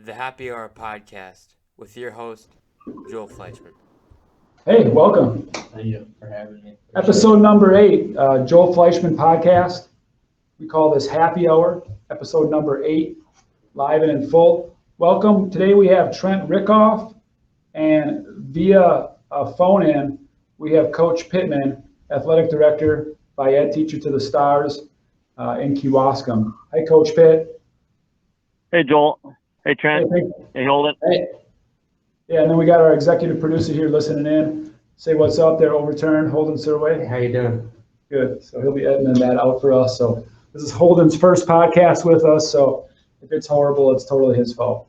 the Happy Hour podcast with your host, Joel Fleischman. Hey, welcome. Thank you for having me. Episode number 8, Joel Fleischman podcast. We call this Happy Hour, episode number 8, live and in full. Welcome. Today we have Trent Riekoff, and via phone-in, we have Coach Pittman, athletic director, ed teacher to the Stars in Kewaskum. Hi, Coach Pitt. Hey, Joel. Hey, Trent. Hey, Holden. Hey. Yeah, and then we got our executive producer here listening in. Say what's up there, Overturn, Holden Surway. Hey, how you doing? Good. So he'll be editing that out for us. So this is Holden's first podcast with us. So if it's horrible, it's totally his fault.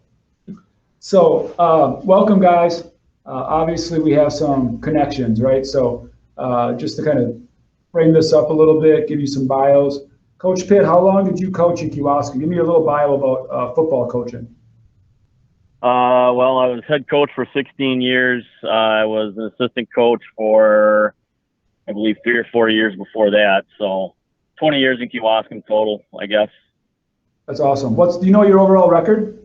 So welcome, guys. Obviously, we have some connections, right? So just to kind of frame this up a little bit, give you some bios. Coach Pitt, how long did you coach at Kewaskum? Give me a little bio about football coaching. Well, I was head coach for 16 years. I was an assistant coach for, I believe, 3 or 4 years before that. So 20 years in Kewaskum total, I guess. That's awesome. Do you know your overall record?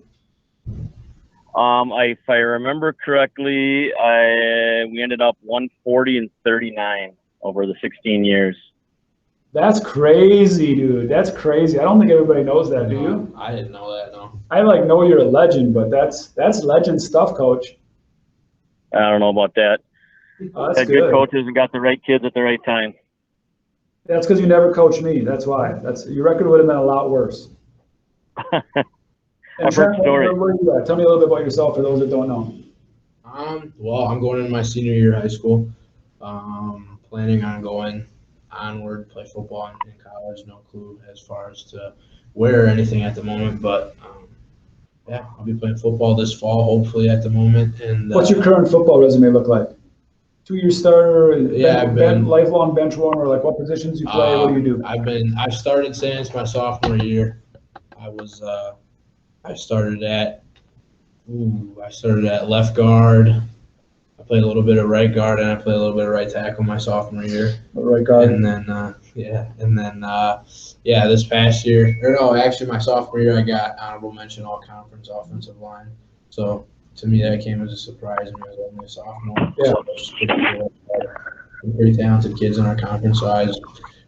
If I remember correctly, we ended up 140-39 over the 16 years. That's crazy, dude. That's crazy. I don't think everybody knows that, do you? I didn't know that, no. I know you're a legend, but that's legend stuff, Coach. I don't know about that. Oh, that's Had good coaches and got the right kids at the right time. That's because you never coached me. That's why. Your record would have been a lot worse. I've heard stories. Where are you at? Tell me a little bit about yourself for those that don't know. Well, I'm going into my senior year of high school. Planning on going onward, play football in college. No clue as far as to where or anything at the moment, but yeah, I'll be playing football this fall, hopefully at the moment. And what's your current football resume look like? 2-year starter, I've been lifelong bench warmer. Like what positions you play? What do you do? I've started since my sophomore year. I started at left guard. I played a little bit of right guard, and I played a little bit of right tackle my sophomore year. Right guard. And then this past year, actually my sophomore year, I got honorable mention all conference offensive line. So to me, that came as a surprise. I was only a sophomore. Yeah. So it was pretty cool. Pretty talented kids in our conference, so I was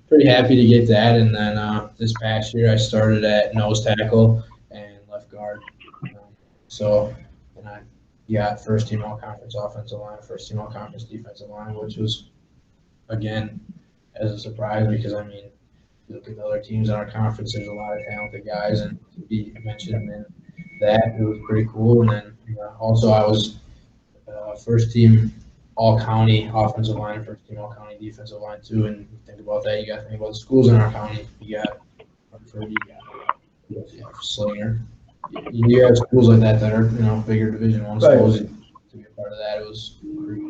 pretty happy to get that. And then this past year, I started at nose tackle and left guard. And I got first team all conference offensive line, first team all conference defensive line, which was, again, as a surprise because, you look at the other teams in our conference, there's a lot of talented guys, and to be mentioned in that, it was pretty cool. And then also I was first team all county offensive line, first team all county defensive line too. And you think about that, you got to think about the schools in our county. You got Hartford, you got Slinger. You have schools like that are bigger Division I schools. To be a part of that, it was great.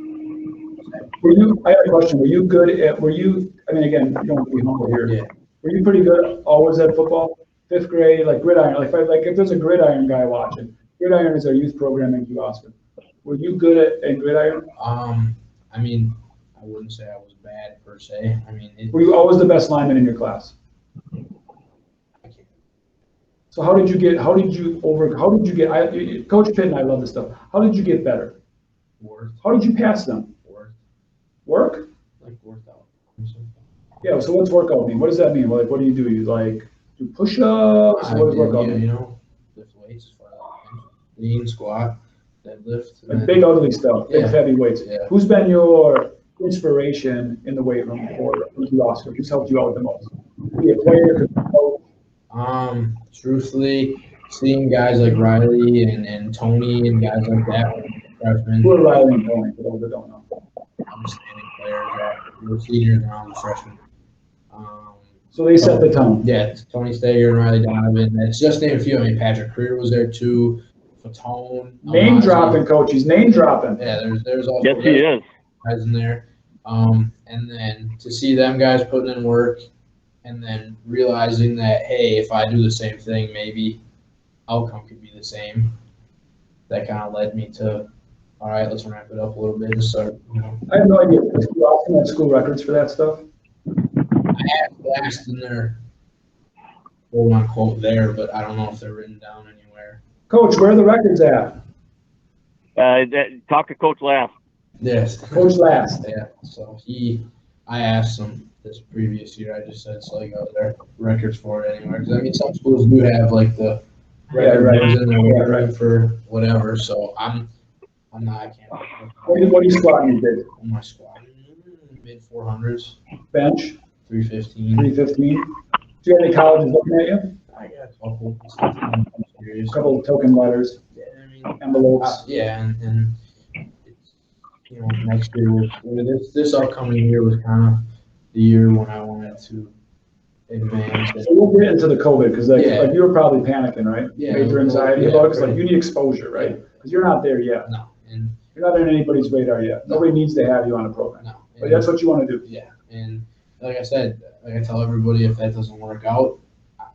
I have a question. Again, you don't want to be humble here. Yeah. Were you pretty good always at football? 5th grade, like gridiron. If there's a gridiron guy watching, gridiron is our youth program in Kewaskum. Were you good at gridiron? I wouldn't say I was bad per se. Were you always the best lineman in your class? So how did you get? Coach Pitt and I love this stuff. How did you get better? Work. How did you pass them? Work? Like workout. Yeah. So what's workout mean? What does that mean? Like, what do you do? You do push-ups? What does workout mean? Lift weights, lean, squat, deadlift. Like big ugly stuff, big heavy weights. Yeah. Who's been your inspiration in the weight room for Kewaskum? Who's helped you out the most? Be a player, coach? Truthfully, seeing guys like Riley and Tony and guys like that when freshmen. Who are Riley and Tony, for those that don't know? Outstanding players. We're seniors and I was a freshman. So they set the tone. Yeah, Tony Stager and Riley Donovan. That's just name a few. Patrick Creer was there too. Fatone. Name dropping, coach. He's name dropping. Yeah, there's also Yes, he is. guys in there. And then to see them guys putting in work and then realizing that, hey, if I do the same thing, maybe outcome could be the same. That kind of led me to, all right, let's ramp it up a little bit and start, I have no idea. Does Kewaskum have school records for that stuff? I asked in there, quote unquote, there, but I don't know if they're written down anywhere. Coach, where are the records at? Talk to Coach last. Yes. Coach last. Yeah. So I asked him this previous year. I just said, so their records for it anywhere. Because I mean, some schools do have like the record books in there right for whatever. So I'm not. I can't. What are you squatting these days? On my squat, mid 400s. Bench? 315. 315. Do you have any colleges looking at you? I got a couple of token letters, Yeah, I mean, envelopes. and it's, next year this upcoming year was kind of the year when I wanted to advance. So we'll get into the COVID because like you were probably panicking, right? Yeah. Major anxiety about it because like you need exposure, right? Because you're not there yet. No, and you're not in anybody's radar yet. Nobody needs to have you on a program. no, But that's what you want to do. Yeah, and like I said, like I tell everybody, if that doesn't work out,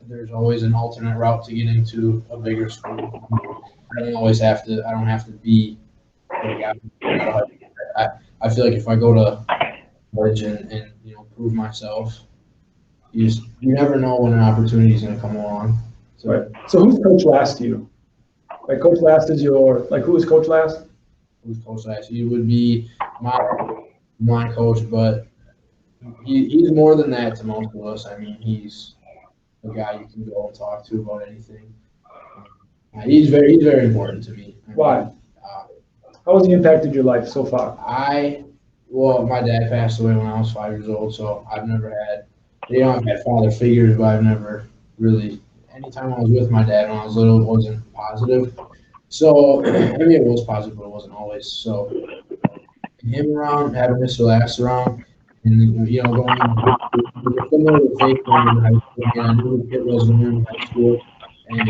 there's always an alternate route to getting to a bigger school. I don't have to be. I feel like if I go to college and prove myself, you never know when an opportunity is going to come along. So, right. So who's Coach Last to you? Like Coach Last is who is Coach Last? Who's Coach Last? He would be my coach, but he's more than that to most of us. I mean, he's a guy you can go and talk to about anything. He's very important to me. Why? How has he impacted your life so far? My dad passed away when I was 5 years old, so I've never had, I've had father figures, but I've never really, anytime I was with my dad when I was little, it wasn't positive. So, I mean, it was positive, but it wasn't always. So, him around, having Mr. Last around, and, going familiar with faith going into high school, and I knew who Pitt was going into high school, and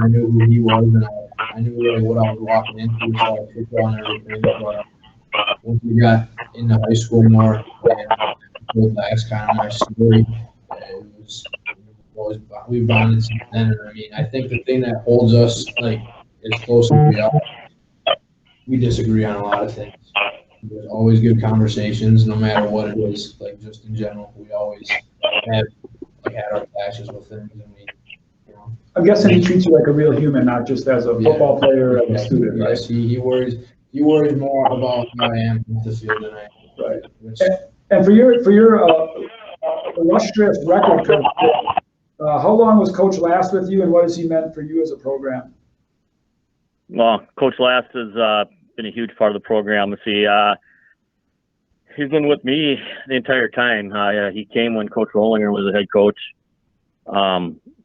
I knew who he was, and I knew really what I was walking into, so football and everything. But once we got into high school more, and that's kind of my story. It was always we bonded since then. And I mean, I think the thing that holds us like as close as we are, we disagree on a lot of things. There's always good conversations, no matter what it is. Like just in general, we always have had our clashes with things, and we. I'm guessing he treats you like a real human, not just as a football player or a student, right? Yes, he worries more about how I am on the field than I am. Right. And for your illustrious record, Coach, how long was Coach Last with you, and what has he meant for you as a program? Well, Coach Last has been a huge part of the program. He's been with me the entire time. He came when Coach Rollinger was the head coach.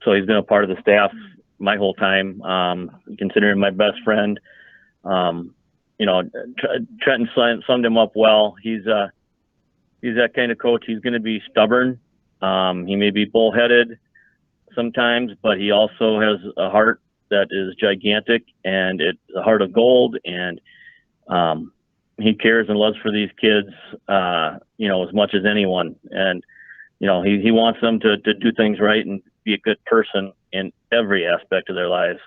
So he's been a part of the staff my whole time. Consider him my best friend. Trent summed him up well. He's that kind of coach. He's going to be stubborn. He may be bullheaded sometimes, but he also has a heart that is gigantic, and it's a heart of gold. And he cares and loves for these kids, as much as anyone. And he wants them to do things right and be a good person in every aspect of their lives.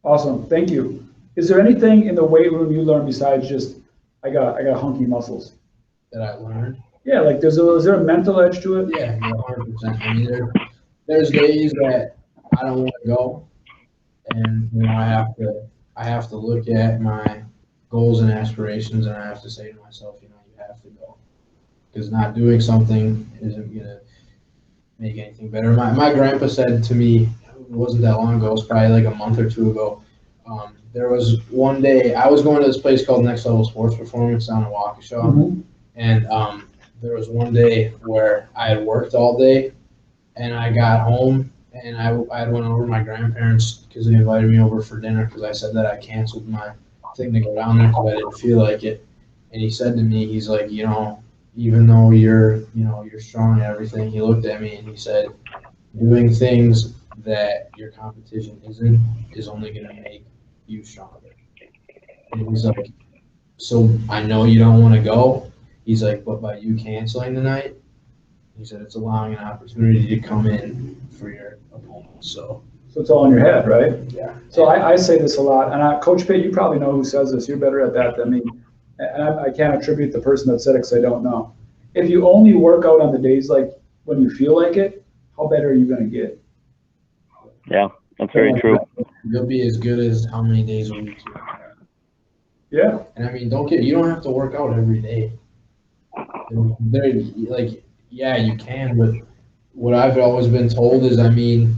Awesome, thank you. Is there anything in the weight room you learned besides just I got hunky muscles? That I learned. Yeah, like is there a mental edge to it? Yeah, 100%. I mean, there's days that I don't want to go, and I have to look at my goals and aspirations, and I have to say to myself, you have to go, because not doing something isn't gonna make anything better. My grandpa said to me, it wasn't that long ago, it was probably like a month or two ago. There was one day I was going to this place called Next Level Sports Performance down in Waukesha, and there was one day where I had worked all day, and I got home and I went over to my grandparents because they invited me over for dinner because I said that I canceled my thing to go down there because I didn't feel like it. And he said to me, he's like, even though you're strong and everything, he looked at me and he said, doing things that your competition isn't is only going to make you stronger. And he's like, so I know you don't want to go. He's like, but by you canceling the night, he said it's allowing an opportunity to come in for your opponent. So it's all in your head, right? Yeah. So I say this a lot, and Coach Pitt, you probably know who says this. You're better at that than me. And I can't attribute the person that said it because I don't know. If you only work out on the days like when you feel like it, how better are you going to get? Yeah, that's very true. You'll be as good as how many days a week you have. Yeah. And I mean, you don't have to work out every day. Yeah, you can, but what I've always been told is, I mean,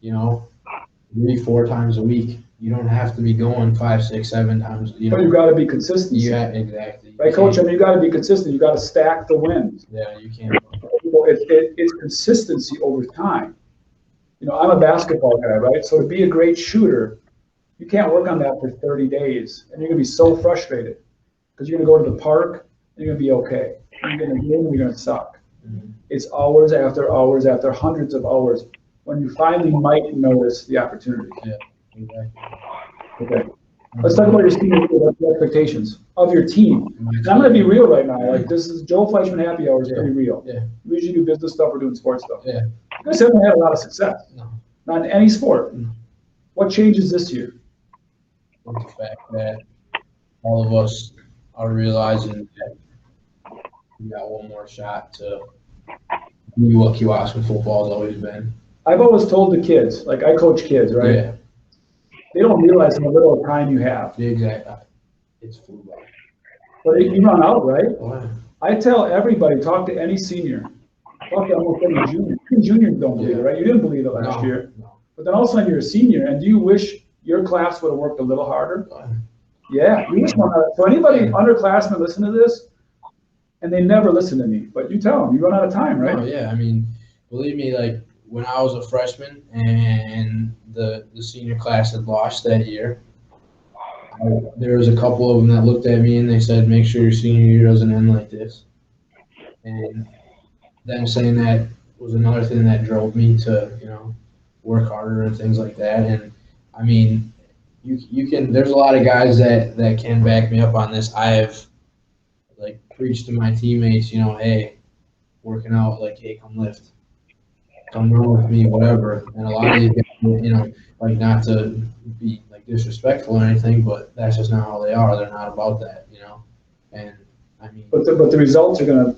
3-4 times a week. You don't have to be going 5, 6, 7 times. But you got to be consistent. Yeah, exactly. Right, Coach? I mean, you got to be consistent. You got to stack the wins. Yeah, you can't. It's consistency over time. I'm a basketball guy, right? So to be a great shooter, you can't work on that for 30 days, and you're gonna be so frustrated because you're gonna go to the park and you're gonna be okay. You're gonna win, you're gonna suck. Mm-hmm. It's hours after hours after hundreds of hours when you finally might notice the opportunity. Yeah, exactly. Okay. Let's talk about your senior year, what the expectations of your team. And I'm going to be real right now. Like, this is Joel Fleischman Happy Hour is pretty real. Yeah. We usually do business stuff, we're doing sports stuff. Yeah. You guys haven't had a lot of success. No. Not in any sport. No. What changes this year? The fact that all of us are realizing that we got one more shot to be what Kewaskum football has always been. I've always told the kids, like I coach kids, right? Yeah. They don't realize how little time you have. The exact. It's flew by. But you run out, right? Oh, yeah. I tell everybody, talk to any senior. Talk to almost any junior. Even juniors don't believe it, right? You didn't believe it last year. No. But then all of a sudden you're a senior, and do you wish your class would have worked a little harder? Yeah. You wish one. So anybody underclassmen listen to this, and they never listen to me. But you tell them, you run out of time, right? Oh, yeah. I mean, believe me, like when I was a freshman and the senior class had lost that year, there was a couple of them that looked at me and they said, make sure your senior year doesn't end like this. And them saying that was another thing that drove me to, work harder and things like that. And I mean, you can, there's a lot of guys that can back me up on this. I have like preached to my teammates, hey, working out, like, hey, come lift. Come run with me, whatever. And a lot of these guys, like, not to be like disrespectful or anything, but that's just not how they are. They're not about that, And I mean, but the results are gonna,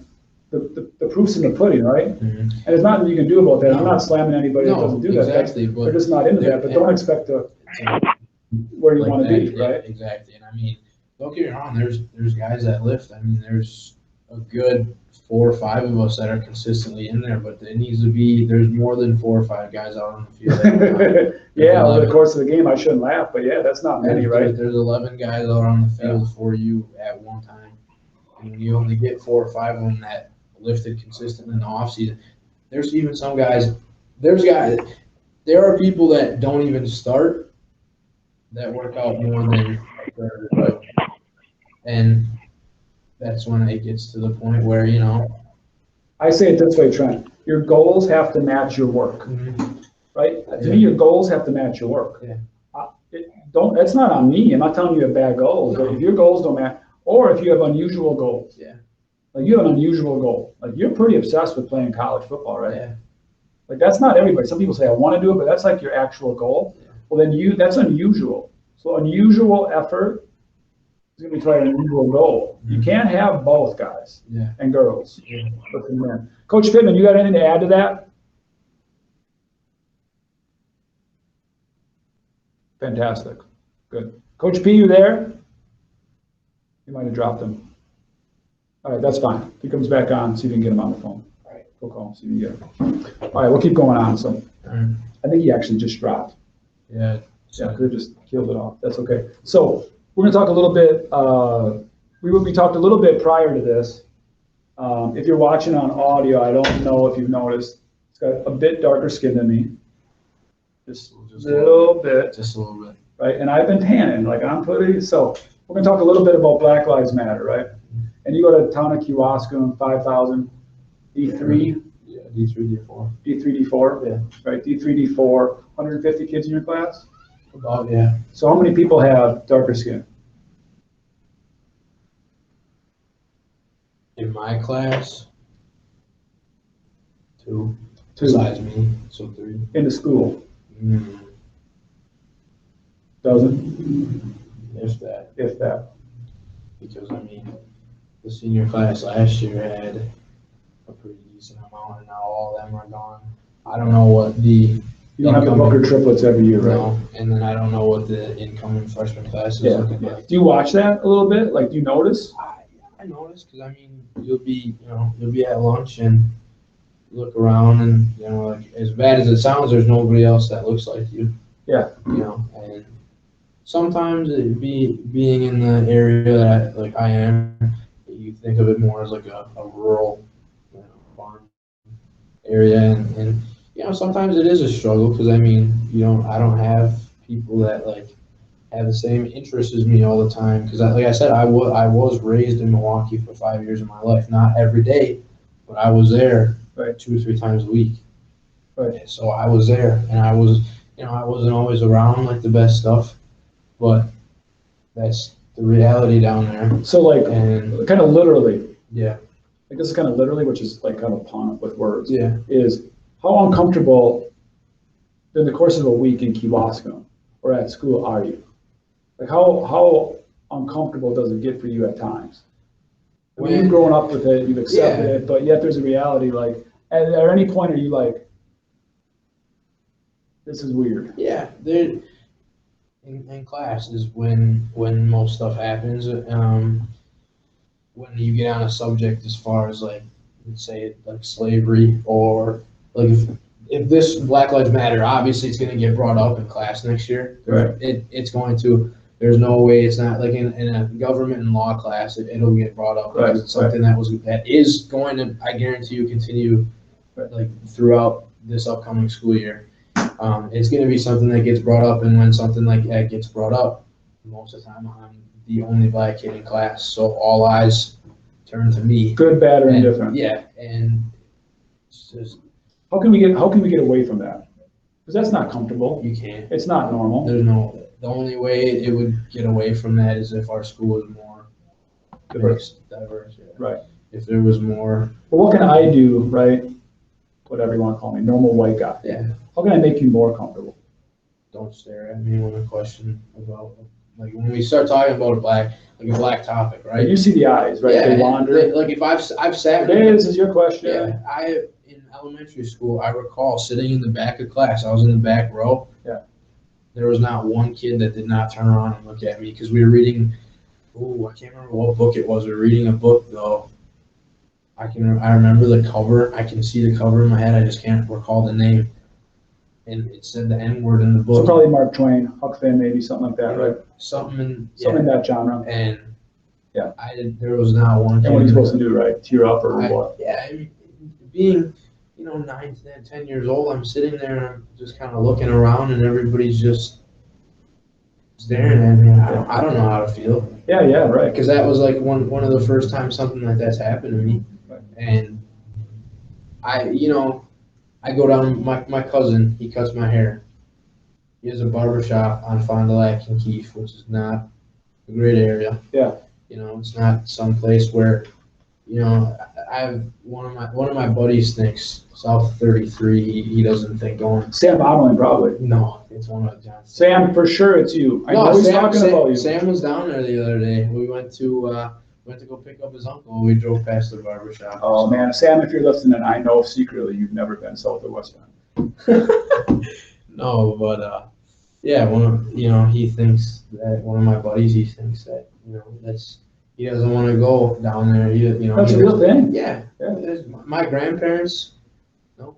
the proof's in the pudding, right? Mm-hmm. And there's nothing you can do about that. I'm not slamming anybody that doesn't do that. Exactly, but they're just not into that. But don't expect to where you want to be, right? Exactly. And I mean, don't get me wrong. There's guys that lift. I mean, there's a good 4 or 5 of us that are consistently in there, but it needs to be, there's more than 4 or 5 guys out on the field. Yeah, over the course of the game, I shouldn't laugh, but yeah, that's not many, right? There's 11 guys out on the field for you at one time. And when you only get 4 or 5 of them that lifted consistent in the offseason, there's even some guys, there are people that don't even start that work out more than everybody. And that's when it gets to the point where, I say it this way, Trent. Your goals have to match your work, right? To me, your goals have to match your work. Yeah. That's not on me. I'm not telling you you have bad goals. No. But if your goals don't match, or if you have unusual goals. Yeah. Like you have an unusual goal. Like you're pretty obsessed with playing college football, right? Yeah. Like that's not everybody. Some people say, I want to do it, but that's like your actual goal. Yeah. Well, then that's unusual. So unusual effort is going to be trying an unusual goal. Mm-hmm. You can't have both guys and girls. Yeah. Coach Pittman, you got anything to add to that? Fantastic. Good. Coach P, you there? You might have dropped him. All right, that's fine. If he comes back on, see if you can get him on the phone. All right, we'll call him, see if you can get him. All right, we'll keep going on. So I think he actually just dropped. Yeah. Yeah, could have just killed it off. That's okay. So we're going to talk a little bit. We talked a little bit prior to this. If you're watching on audio, I don't know if you've noticed, it's got a bit darker skin than me. Just a little bit. Just a little bit. Right, and I've been tanning, like I'm pretty. So we're going to talk a little bit about Black Lives Matter, right? And you go to town of Kewaskum, 5,000, D3. Yeah, D3, D4. D3, D4. Yeah. Right, D3, D4. 150 kids in your class. About, yeah. So how many people have darker skin? In my class, 2. 2. Besides me, so 3. In the school? Doesn't? If that. If that. Because, I mean, the senior class last year had a pretty decent amount, and now all of them are gone. I don't know what the You don't have the Booker triplets every year, right? No, and then I don't know what the incoming freshman class is looking like. Do you watch that a little bit? Like, do you notice? I notice because, I mean, you'll be at lunch and look around and, like, as bad as it sounds, there's nobody else that looks like you. Yeah. And sometimes being in the area that I am, you think of it more as like a rural farm area, and sometimes it is a struggle because I mean I don't have people that have the same interests as me all the time because like I said I was raised in Milwaukee for 5 years of my life, not every day, but I was there 2 or 3 times a week. Right. So I was there, and I was I wasn't always around like the best stuff, but that's the reality down there. So and kind of literally. Yeah. I guess it's kind of literally, which is like kind of a pun with words. Yeah. Is how uncomfortable in the course of a week in Kewaskum or at school are you? Like how uncomfortable does it get for you at times? I mean, you've grown up with it, you've accepted it, but yet there's a reality. Like, at any point are you like, this is weird? Yeah, in class is when most stuff happens. When you get on a subject as far as let's say like slavery or like if this Black Lives Matter, obviously it's going to get brought up in class next year. Right. It's going to. There's no way it's not like in a government and law class. It'll get brought up because it's something that is going to, I guarantee you, continue throughout this upcoming school year. It's going to be something that gets brought up, and when something like that gets brought up, most of the time I'm the only Black kid in class, so all eyes turn to me. Good, bad, or indifferent. Yeah, and it's just how can we get away from that? Because that's not comfortable. You can't. It's not normal. The only way it would get away from that is if our school was more diverse. Yeah. Right. If there was more. But what can I do, right? Whatever you want to call me, normal white guy. Yeah. How can I make you more comfortable? Don't stare at me when I question about when we start talking about a black topic, right? You see the eyes, right? Yeah, they wander. If I've sat. This is your question. Yeah, in elementary school, I recall sitting in the back of class. I was in the back row. Yeah. There was not one kid that did not turn around and look at me because we were reading. I can't remember what book it was. We were reading a book though. I remember the cover. I can see the cover in my head. I just can't recall the name. And it said the N word in the book. So probably Mark Twain, Huck Finn, maybe something like that, right? Something in that genre. And there was not one. And what are you supposed to do, right? Tear up or what? Yeah, being 9, 10 years old, I'm sitting there and I'm just kind of looking around, and everybody's just staring at me. I don't know how to feel. Yeah, right. Because that was one of the first times something like that's happened to me, and I go down. My cousin, he cuts my hair. He has a barber shop on Fond du Lac and Keefe, which is not a great area. Yeah. It's not some place where, I have one of my buddies thinks South 33. He doesn't think going. Sam Modeling, probably. No, it's one of John's. Sam, for sure, it's you. I know he's talking about you. Sam was down there the other day. We went to go pick up his uncle. We drove past the barber shop. Oh man, Sam, if you're listening, I know secretly you've never been south or west Bend. No, but he thinks that one of my buddies. He thinks that he doesn't want to go down there. That's a real thing. Yeah. My grandparents. No.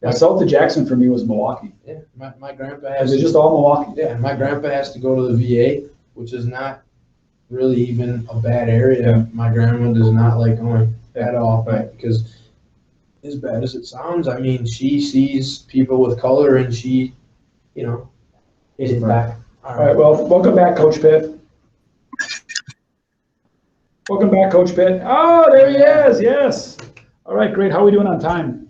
Yeah, south of Jackson for me was Milwaukee. Yeah, my grandpa has. Is it just all Milwaukee? Yeah, my grandpa has to go to the VA, which is not really even a bad area. Yeah. My grandma does not like going at all, right? Because as bad as it sounds, I mean, she sees people with color, and she, is it back? All right. Well, welcome back, Coach Pitt. Welcome back, Coach Pitt. Oh, there he is. Yes. All right, great. How are we doing on time?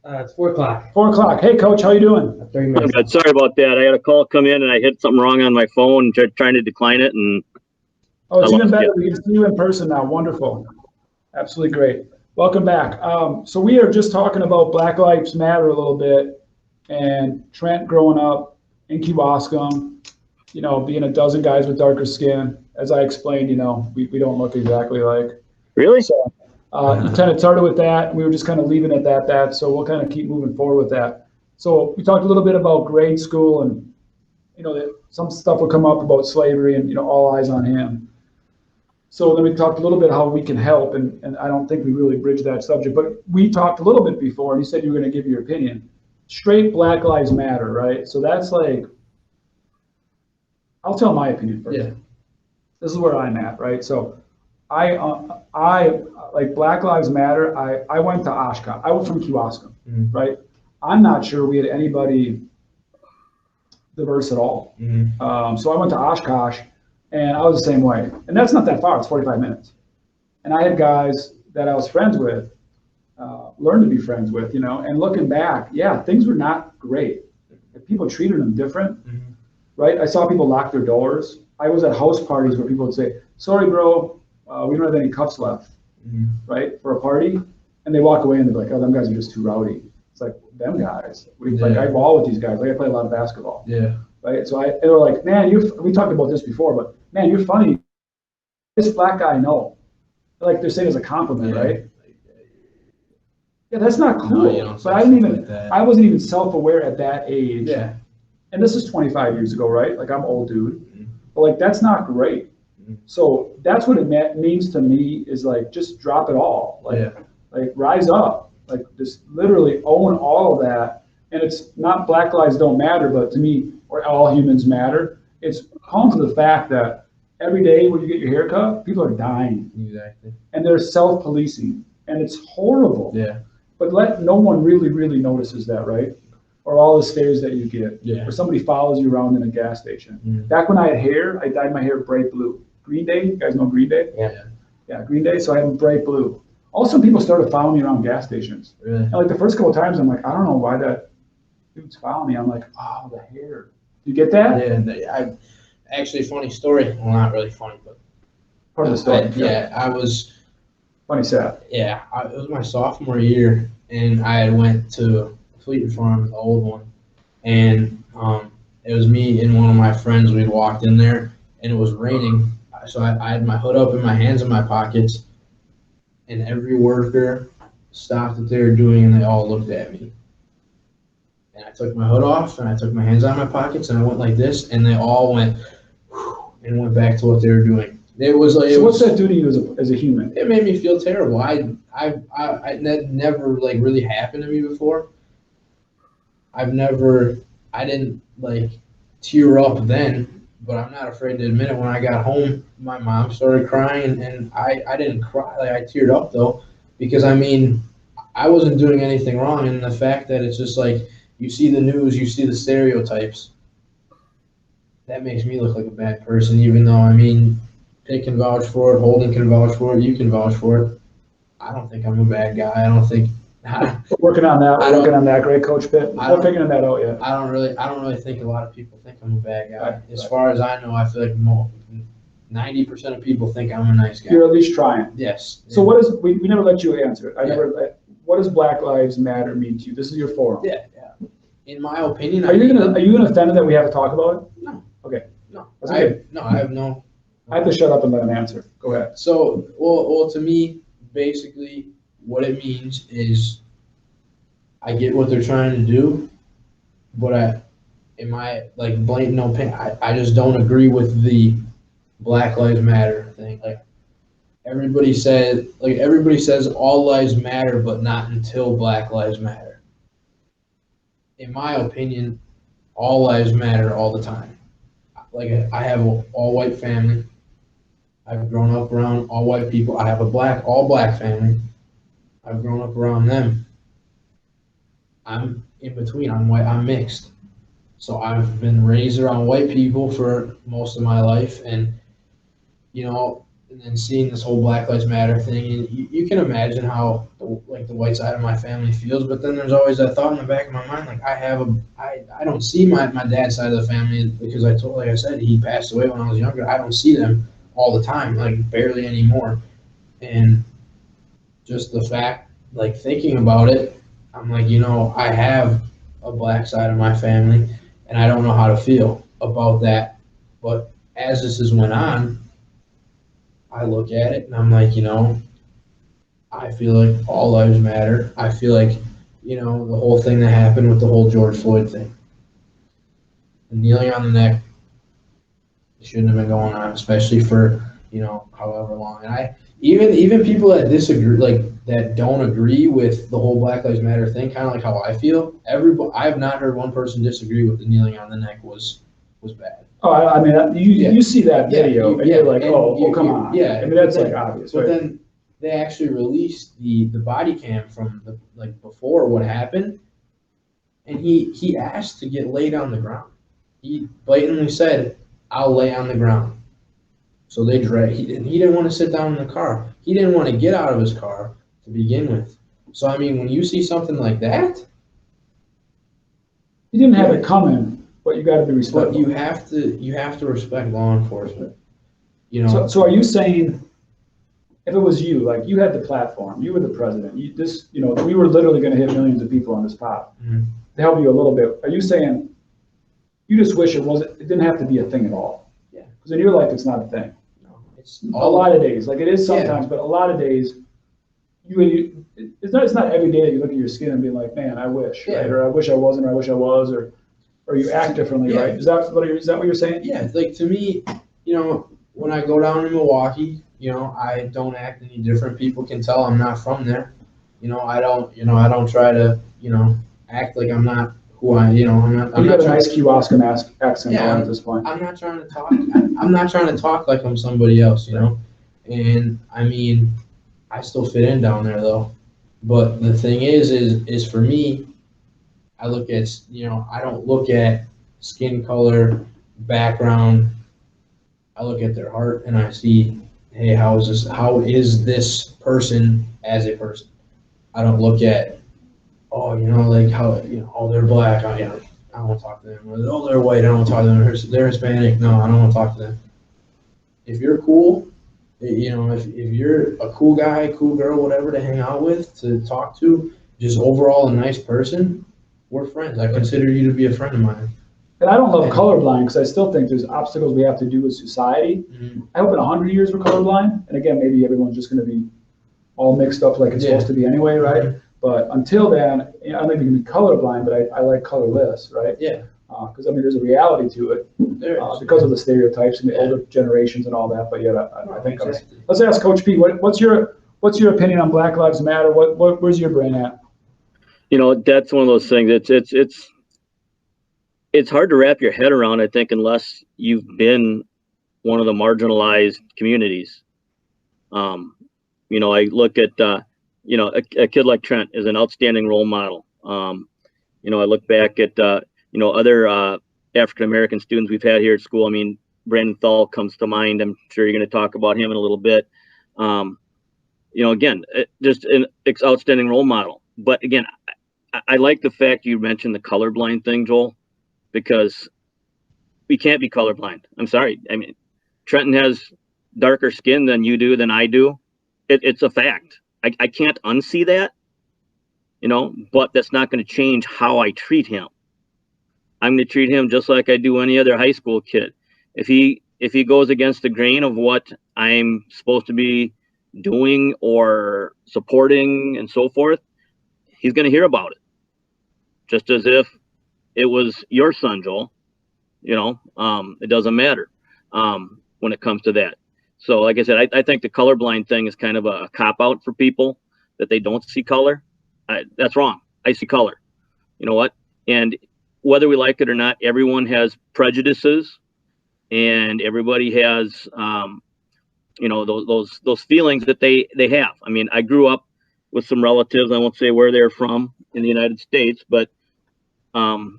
It's 4 o'clock. 4 o'clock. Hey, Coach, how you doing? 30 minutes. Sorry about that. I had a call come in and I hit something wrong on my phone, trying to decline it, and it's even better. We can see you in person now. Wonderful. Absolutely great. Welcome back. So we are just talking about Black Lives Matter a little bit, and Trent growing up in Kewaskum, being a dozen guys with darker skin. As I explained, we don't look exactly like. Really? So kind of started with that. We were just kind of leaving it at that. So we'll kind of keep moving forward with that. So we talked a little bit about grade school and, that some stuff will come up about slavery and, all eyes on him. So then we talked a little bit how we can help, and I don't think we really bridged that subject, but we talked a little bit before, and you said you were going to give your opinion. Straight Black Lives Matter, right? So that's like, I'll tell my opinion first. Yeah. This is where I'm at, right? So I like Black Lives Matter. I went to Oshkosh. I was from Kewaskum, right? I'm not sure we had anybody diverse at all. So I went to Oshkosh, and I was the same way. And that's not that far. It's 45 minutes. And I had guys that I was friends with, learned to be friends with, and looking back, yeah, things were not great. People treated them different, right? I saw people lock their doors. I was at house parties where people would say, sorry, bro, we don't have any cups left, right, for a party. And they walk away and they're like, oh, them guys are just too rowdy. It's like, them guys. Like, I ball with these guys. Like, I play a lot of basketball. Yeah. Right? So they were like, man, we talked about this before, but man, you're funny. This black guy, no. Like, they're saying as a compliment, right? Yeah, that's not cool. No, you don't but I wasn't even self-aware at that age. Yeah. And this is 25 years ago, right? Like, I'm old dude. But like, that's not great. So that's what it means to me is like, just drop it all. Like rise up. Like, just literally own all of that. And it's not Black Lives Don't Matter, but to me, or all humans matter. It's calling to the fact that every day when you get your hair cut, people are dying. Exactly. And they're self-policing. And it's horrible. Yeah. But no one really notices that, right? Or all the stares that you get. Yeah. Or somebody follows you around in a gas station. Back when I had hair, I dyed my hair bright blue. Green Day, you guys know Green Day? Yeah. Yeah, Green Day, so I have bright blue. Also, people started following me around gas stations. Really? And like the first couple of times, I'm like, I don't know why that dude's following me. I'm like, oh, the hair. You get that? Yeah. Actually, funny story. Well, not really funny, but Part of the story. I was. Funny set. Yeah, it was my sophomore year, and I went to Fleet Farm, the old one, and it was me and one of my friends. We'd walked in there, and it was raining, so I had my hood up and my hands in my pockets, and every worker stopped what they were doing, and they all looked at me. And I took my hood off, and I took my hands out of my pockets, and I went like this, and they all went and went back to what they were doing. It was like. So what's that do to you as a human? It made me feel terrible. That never like really happened to me before. I didn't like tear up then, but I'm not afraid to admit it. When I got home, my mom started crying, and I didn't cry. Like, I teared up though, because I mean, I wasn't doing anything wrong, and the fact that it's just like you see the news, you see the stereotypes. That makes me look like a bad person, even though I mean. Pitt can vouch for it. Holden can vouch for it. You can vouch for it. I don't think I'm a bad guy. I don't think. We're working on that. We're working on that. Great, Coach Pitt. We're figuring that out yet. I don't really think a lot of people think I'm a bad guy. As far as I know, I feel like 90% of people think I'm a nice guy. You're at least trying. Yes. So what is? We never let you answer it. What does Black Lives Matter mean to you? This is your forum. Yeah. In my opinion, are you gonna offend that we have to talk about it? No. Okay. No. Okay. I have no. I have to shut up and let him answer. Go ahead. So, well, to me, basically, what it means is I get what they're trying to do, but in my like blatant opinion, I just don't agree with the Black Lives Matter thing. Like everybody says all lives matter, but not until Black Lives Matter. In my opinion, all lives matter all the time. Like I have an all-white family. I've grown up around all white people. I have a all black family. I've grown up around them. I'm in between. I'm white. I'm mixed. So I've been raised around white people for most of my life, and and then seeing this whole Black Lives Matter thing, and you can imagine how the white side of my family feels. But then there's always that thought in the back of my mind, like I don't see my dad's side of the family because like I said, he passed away when I was younger. I don't see them all the time, like barely anymore. And just the fact, like thinking about it, I'm like, I have a black side of my family, and I don't know how to feel about that. But as this went on, I look at it and I'm like, I feel like all lives matter. I feel like you know, the whole thing that happened with the whole George Floyd thing. The kneeling on the neck shouldn't have been going on, especially for, you know, however long. And even people that disagree, like that don't agree with the whole Black Lives Matter thing, kind of like how I feel. I have not heard one person disagree with the kneeling on the neck was bad. Oh, I mean, you see that video, and you're like, oh, come on. Yeah, I mean, that's like obvious, but right? then they actually released the body cam from the before what happened, and he asked to get laid on the ground. He blatantly said, "I'll lay on the ground." So they dragged. He didn't want to sit down in the car. He didn't want to get out of his car to begin with. So I mean, when you see something like that, You didn't have it coming, but you got to be respectful. but you have to respect law enforcement. You know. So are you saying, if it was you, like you had the platform, you were the president, we were literally going to hit millions of people on this pod Mhm. to help you a little bit. Are you saying you just wish it didn't have to be a thing at all? Yeah. Because in your life, it's not a thing. No, it's A lot of days, like it is sometimes, but a lot of days, it's not every day that you look at your skin and be like, man, I wish, Yeah. right? Or I wish I wasn't, or I wish I was, or you act differently, Yeah. right? Is that what you're saying? Yeah, like to me, you know, when I go down to Milwaukee, you know, I don't act any different. People can tell I'm not from there. I don't try to, act like I'm not who I'm not. You got a nice Kewaskum accent Yeah, at this point. I'm not trying to talk. I'm not trying to talk like I'm somebody else, And I mean, I still fit in down there though. But the thing is for me, I look at, I don't look at skin color, background. I look at their heart and I see, hey, how is this person as a person? I don't look at, like how, they're black. I don't want to talk to them. Or, oh, they're white. I don't want to talk to them. They're Hispanic. No, I don't want to talk to them. If you're cool, if you're a cool guy, cool girl, whatever to hang out with, to talk to, just overall a nice person, we're friends. I consider you to be a friend of mine. And I don't love colorblind because I still think there's obstacles we have to do with society. Mm-hmm. I hope in 100 years we're colorblind. And again, maybe everyone's just going to be all mixed up like it's supposed to be anyway, right? Mm-hmm. But until then, I don't think you can be colorblind, but I like colorless, right? Yeah. Because there's a reality to it because of the stereotypes and the older generations and all that. But yeah, I think exactly. Let's ask Coach P. What's your opinion on Black Lives Matter? Where's your brain at? That's one of those things. It's hard to wrap your head around, I think, unless you've been one of the marginalized communities. I look at, a kid like Trent is an outstanding role model. I look back at, other African-American students we've had here at school. I mean, Brandon Thal comes to mind. I'm sure you're going to talk about him in a little bit. Again, just an outstanding role model. But again, I like the fact you mentioned the colorblind thing, Joel, because we can't be colorblind. I'm sorry. I mean, Trenton has darker skin than you do, than I do. It's a fact. I can't unsee that, but that's not going to change how I treat him. I'm going to treat him just like I do any other high school kid. If he goes against the grain of what I'm supposed to be doing or supporting and so forth, he's going to hear about it. Just as if it was your son, Joel. It doesn't matter when it comes to that. So, like I said, I think the colorblind thing is kind of a cop-out for people that they don't see color. That's wrong. I see color. You know what? And whether we like it or not, everyone has prejudices, and everybody has, those feelings that they have. I mean, I grew up with some relatives. I won't say where they're from in the United States, but it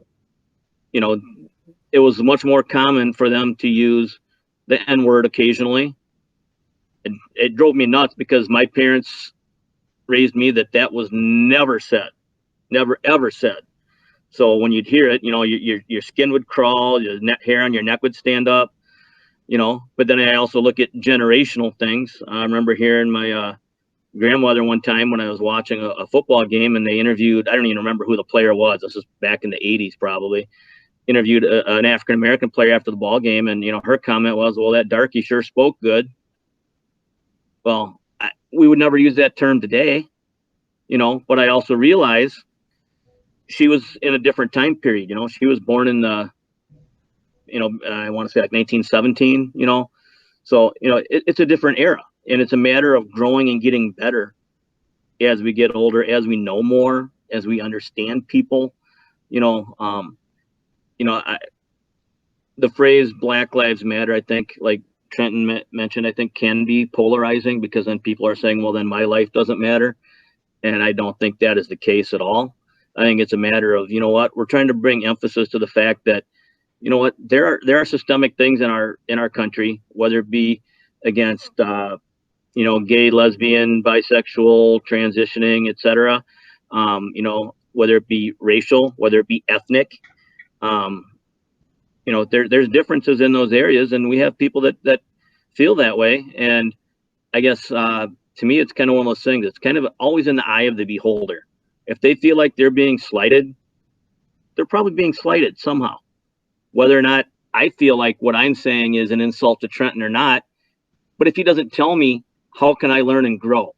was much more common for them to use the N-word occasionally. It drove me nuts because my parents raised me that was never said, never ever said. So when you'd hear it, your skin would crawl, your hair on your neck would stand up, But then I also look at generational things. I remember hearing my grandmother one time when I was watching a football game, and they interviewed, I don't even remember who the player was. This was back in the 80s probably. Interviewed an African-American player after the ball game, and her comment was, well, that darky sure spoke good. Well, we would never use that term today, but I also realize she was in a different time period. She was born in the, I want to say like 1917. So it's a different era, and it's a matter of growing and getting better as we get older, as we know more, as we understand people. The phrase Black Lives Matter, I think, like Trenton mentioned, I think can be polarizing, because then people are saying, well, then my life doesn't matter. And I don't think that is the case at all. I think it's a matter of, we're trying to bring emphasis to the fact that, there are systemic things in our country, whether it be against, gay, lesbian, bisexual, transitioning, etc. Whether it be racial, whether it be ethnic. There's differences in those areas, and we have people that feel that way. And I guess to me, it's kind of one of those things. It's kind of always in the eye of the beholder. If they feel like they're being slighted, they're probably being slighted somehow. Whether or not I feel like what I'm saying is an insult to Trenton or not, but if he doesn't tell me, how can I learn and grow?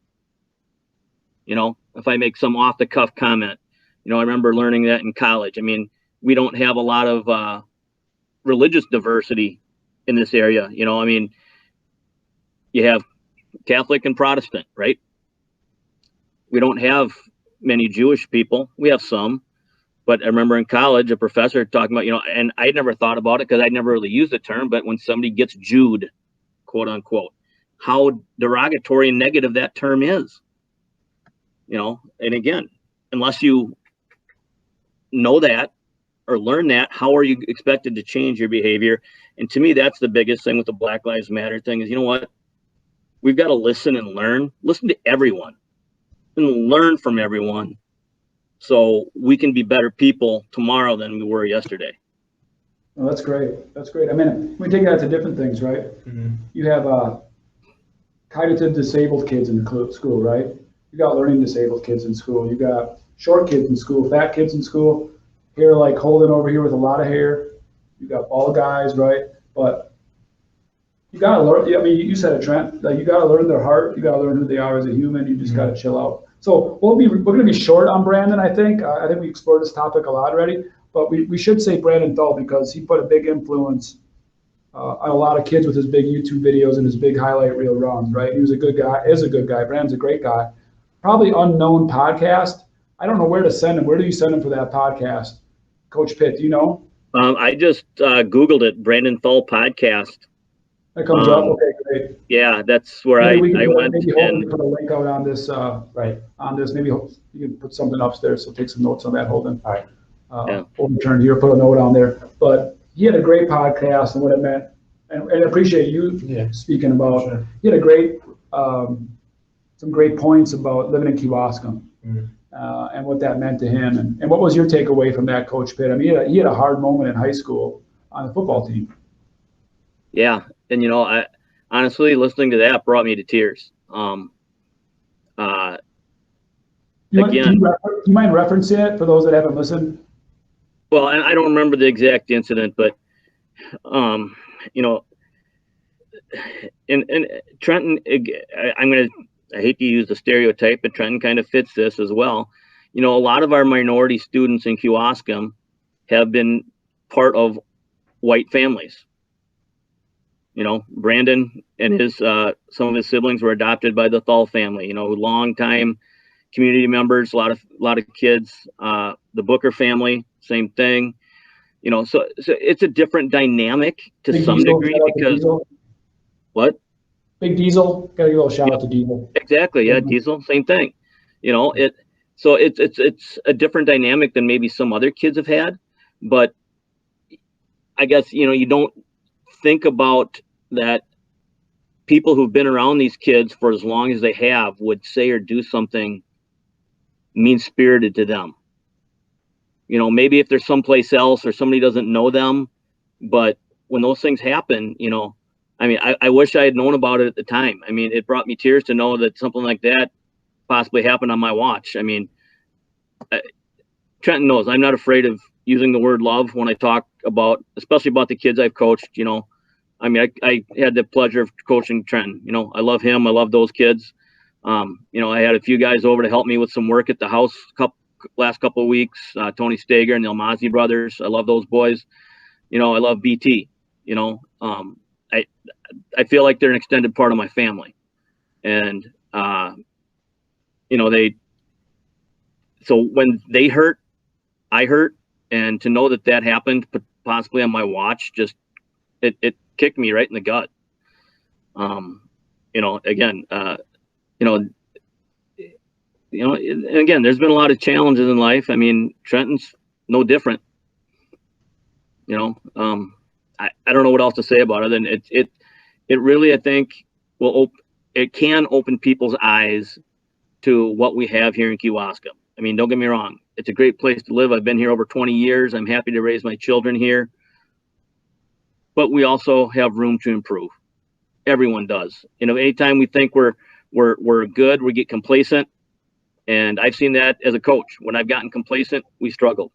If I make some off the cuff comment, I remember learning that in college. I mean, we don't have a lot of religious diversity in this area. You have Catholic and Protestant, right? We don't have many Jewish people. We have some, but I remember in college, a professor talking about, and I'd never thought about it because I'd never really used the term, but when somebody gets Jewed, quote unquote, how derogatory and negative that term is, and again, unless you know that or learn that, how are you expected to change your behavior? And to me, that's the biggest thing with the Black Lives Matter thing is, we've got to listen and listen to everyone and learn from everyone, so we can be better people tomorrow than we were yesterday. Well, that's great. That's great. I mean, we take that to different things, right? Mm-hmm. You have cognitive disabled kids in school, right? You got learning disabled kids in school. You got short kids in school, fat kids in school, hair like Holden over here with a lot of hair. You got bald guys, right? But you gotta learn. I mean, you said it, Trent. Like, you gotta learn their heart. You gotta learn who they are as a human. You just gotta chill out. So we're gonna be short on Brandon. I think we explored this topic a lot already. But we should say Brandon Thull, because he put a big influence on a lot of kids with his big YouTube videos and his big highlight reel runs, right? He was a good guy, is a good guy. Brandon's a great guy. Probably unknown podcast. I don't know where to send him. Where do you send him for that podcast? Coach Pitt, do you know? I just Googled it, Brandon Thull podcast. That comes up. Okay, great. Yeah, that's where I went. Maybe Holden put a link out on this. Right. On this, maybe you can put something upstairs. So take some notes on that, Holden. All right. We'll return here, put a note on there. But he had a great podcast and what it meant, and I appreciate you speaking about. Sure. He had a great, some great points about living in Kewaskum. Mm-hmm. And what that meant to him. And what was your takeaway from that, Coach Pitt? I mean, he had a hard moment in high school on the football team. Yeah, and I honestly, listening to that brought me to tears. Do you mind referencing it for those that haven't listened? Well, and I don't remember the exact incident, but and Trenton, I hate to use the stereotype, but Trenton kind of fits this as well. A lot of our minority students in Kewaskum have been part of white families. Brandon and his some of his siblings were adopted by the Thull family. Long time community members, a lot of kids. The Booker family, same thing. So it's a different dynamic to Big some Diesel, degree because what? Big Diesel, gotta give a little shout out to Diesel. Exactly, yeah, Diesel, same thing. So it's a different dynamic than maybe some other kids have had, but I guess you don't think about that. People who've been around these kids for as long as they have would say or do something mean-spirited to them. Maybe if they're someplace else or somebody doesn't know them, but when those things happen, I mean, I wish I had known about it at the time. I mean, it brought me tears to know that something like that possibly happened on my watch. I mean, Trenton knows I'm not afraid of using the word love when I talk about, especially about the kids I've coached. I mean, I had the pleasure of coaching Trenton. I love him. I love those kids. I had a few guys over to help me with some work at the house a last couple of weeks, Tony Stager and the Almazi brothers. I love those boys. I love BT. I feel like they're an extended part of my family, and so when they hurt, I hurt, and to know that happened possibly on my watch, just it kicked me right in the gut. And again, there's been a lot of challenges in life. I mean, Trenton's no different. I don't know what else to say about it. And it really, I think, it can open people's eyes to what we have here in Kewaskum. I mean, don't get me wrong. It's a great place to live. I've been here over 20 years. I'm happy to raise my children here. But we also have room to improve. Everyone does. Anytime we think we're good, we get complacent. And I've seen that as a coach. When I've gotten complacent, we struggle.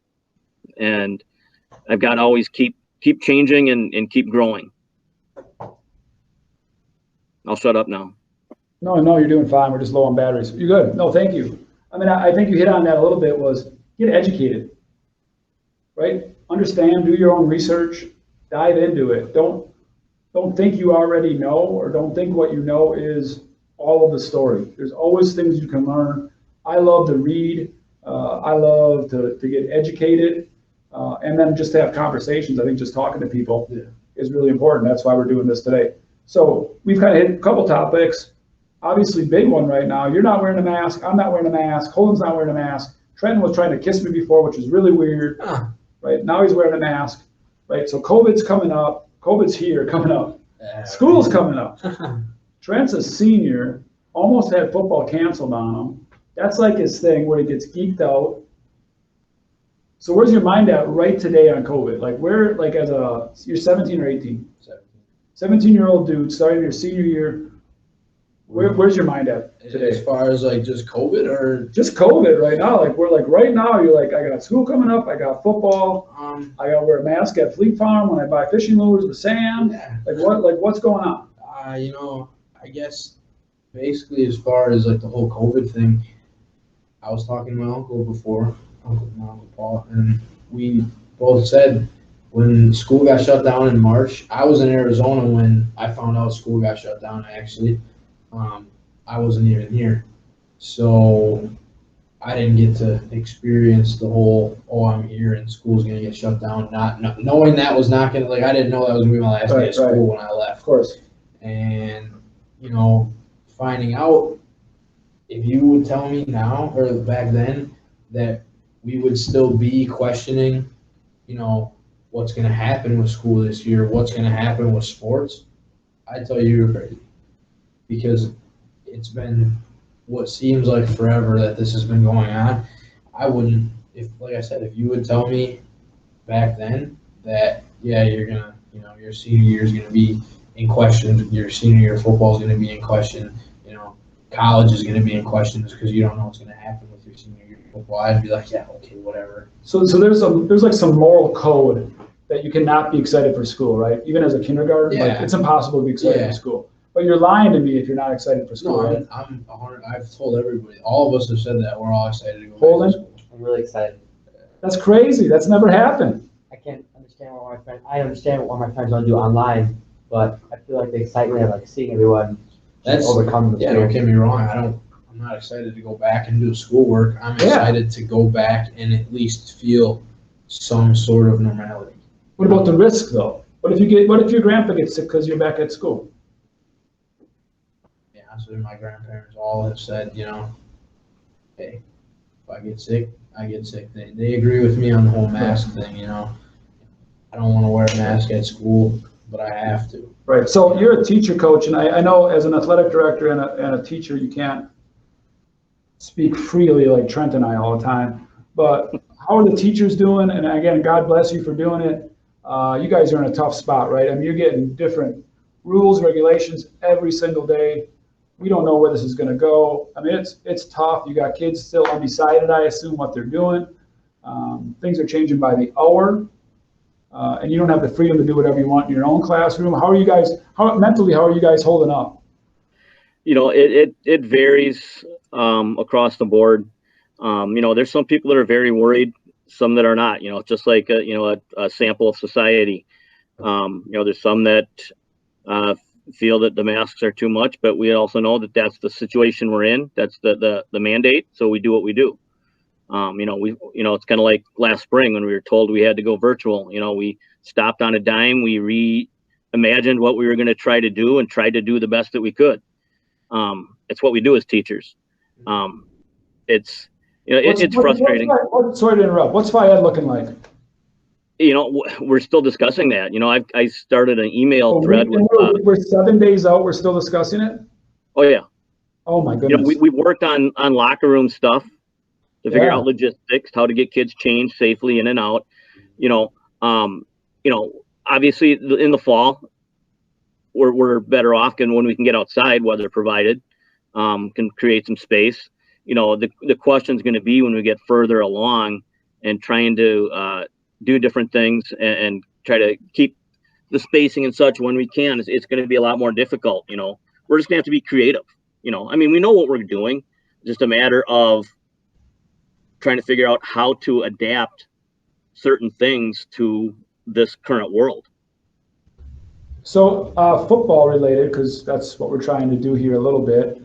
And I've got to always keep changing and keep growing. I'll shut up now. No, you're doing fine. We're just low on batteries. You're good. No, thank you. I mean, I think you hit on that a little bit, was get educated, right? Understand, do your own research, dive into it. Don't think you already know, or don't think what you know is all of the story. There's always things you can learn. I love to read. I love to get educated, and then just to have conversations. I think just talking to people is really important. That's why we're doing this today. So we've kind of hit a couple topics. Obviously, big one right now. You're not wearing a mask. I'm not wearing a mask. Holden's not wearing a mask. Trenton was trying to kiss me before, which is really weird. Right now he's wearing a mask. Right. So COVID's coming up. COVID's here, coming up. School's coming up. Trent's a senior. Almost had football canceled on him. That's like his thing where he gets geeked out. So where's your mind at right today on COVID? Like you're 17 or 18? 17-year-old dude starting your senior year. Where's your mind at today? As far as like just COVID or just COVID right now? Like right now you're like, I got school coming up, I got football, I gotta wear a mask at Fleet Farm when I buy fishing lures with Sam. Yeah. What's going on? I guess basically as far as like the whole COVID thing, I was talking to my uncle before, my Uncle Paul, and we both said when school got shut down in March, I was in Arizona when I found out school got shut down actually. I wasn't even here, so I didn't get to experience the whole, I'm here and school's gonna get shut down, not knowing that was not gonna, I didn't know that was gonna be my last day of school when I left. Of course. And finding out, if you would tell me now or back then that we would still be questioning, what's gonna happen with school this year, what's gonna happen with sports, I'd tell you you're crazy. Because it's been what seems like forever that this has been going on. I wouldn't, if you would tell me back then that, you're gonna, your senior year is gonna be in question, your senior year of football is gonna be in question, college is gonna be in question just because you don't know what's gonna happen with your senior year of football, I'd be like, okay, whatever. So there's like some moral code that you cannot be excited for school, right? Even as a kindergarten, it's impossible to be excited for school. But you're lying to me if you're not excited for school, right? I'm 100. I've told everybody. All of us have said that. We're all excited to go back to school. I'm really excited. That's crazy. That's never happened. I can't understand what my friends. I understand what my friends want to do online, but I feel like the excitement of seeing everyone overcome the fear. Don't get me wrong. I'm not excited to go back and do schoolwork. I'm excited to go back and at least feel some sort of normality. What about the risk though? What if your grandpa gets sick because you're back at school? So my grandparents all have said, hey, if I get sick, I get sick. They agree with me on the whole mask thing, I don't want to wear a mask at school, but I have to. Right. So you're a teacher, coach, and I know as an athletic director and a teacher, you can't speak freely like Trent and I all the time. But how are the teachers doing? And again, God bless you for doing it. You guys are in a tough spot, right? I mean, you're getting different rules, regulations every single day. We don't know where this is going to go. I mean, it's tough. You got kids still undecided, I assume, what they're doing. Things are changing by the hour, and you don't have the freedom to do whatever you want in your own classroom. How are you guys holding up? It varies across the board. There's some people that are very worried, some that are not. It's just like a sample of society. There's some that feel that the masks are too much, but we also know that that's the situation we're in. That's the mandate. So we do what we do. It's kind of like last spring when we were told we had to go virtual. We stopped on a dime. We reimagined what we were going to try to do and tried to do the best that we could. It's what we do as teachers. It's frustrating. Sorry to interrupt. What's FIED looking like? We're still discussing that. I started an email thread. We're 7 days out. We're still discussing it. Oh yeah. Oh my goodness. We worked on locker room stuff to figure out logistics, how to get kids changed safely in and out. Obviously in the fall, we're better off when we can get outside, weather provided, can create some space. The question is going to be when we get further along and trying to do different things and try to keep the spacing and such when we can. It's going to be a lot more difficult. We're just going to have to be creative. We know what we're doing. It's just a matter of trying to figure out how to adapt certain things to this current world. So football related, because that's what we're trying to do here a little bit.